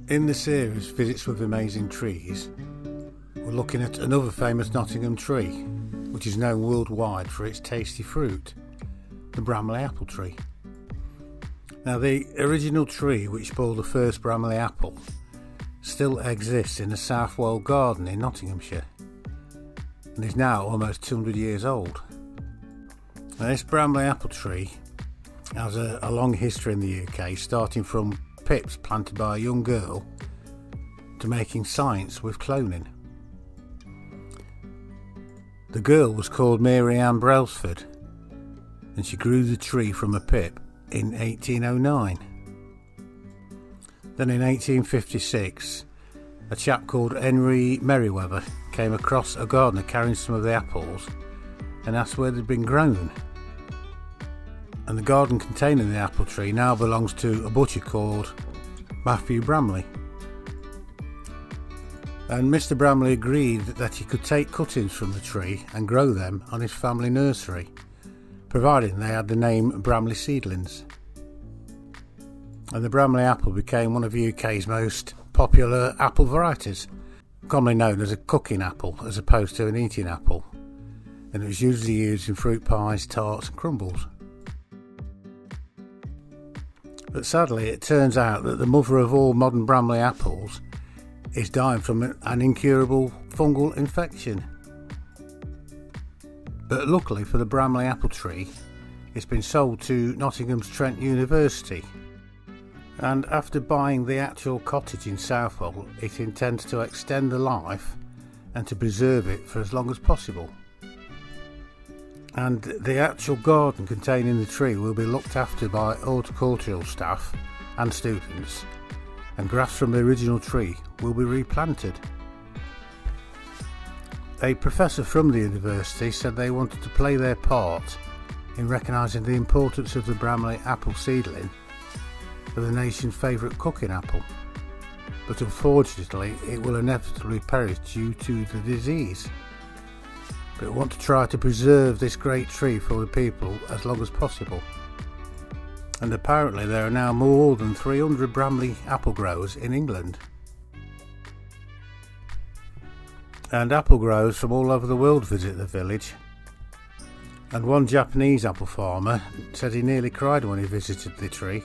In the series Visits with Amazing Trees, we're looking at another famous Nottingham tree, which is known worldwide for its tasty fruit, the Bramley Apple tree. Now, the original tree which bore the first Bramley apple still exists in the Southwell Garden in Nottinghamshire and is now almost 200 years old. Now, this Bramley apple tree has a long history in the UK, starting from pips planted by a young girl to making science with cloning. The girl was called Mary Ann Brailsford, and she grew the tree from a pip in 1809. Then in 1856, a chap called Henry Merriweather came across a gardener carrying some of the apples and asked where they'd been grown. And the garden containing the apple tree now belongs to a butcher called Matthew Bramley. And Mr. Bramley agreed that he could take cuttings from the tree and grow them on his family nursery, providing they had the name Bramley seedlings. And the Bramley apple became one of the UK's most popular apple varieties, commonly known as a cooking apple as opposed to an eating apple, and it was usually used in fruit pies, tarts and crumbles. But sadly, it turns out that the mother of all modern Bramley apples is dying from an incurable fungal infection. But luckily for the Bramley apple tree, it's been sold to Nottingham's Trent University. And after buying the actual cottage in Southwell, it intends to extend the life and to preserve it for as long as possible. And the actual garden containing the tree will be looked after by horticultural staff and students, and grass from the original tree will be replanted. A professor from the university said they wanted to play their part in recognising the importance of the Bramley apple seedling for the nation's favourite cooking apple, but unfortunately it will inevitably perish due to the disease. But we want to try to preserve this great tree for the people as long as possible. And apparently there are now more than 300 Bramley apple growers in England. And apple growers from all over the world visit the village. And one Japanese apple farmer said he nearly cried when he visited the tree,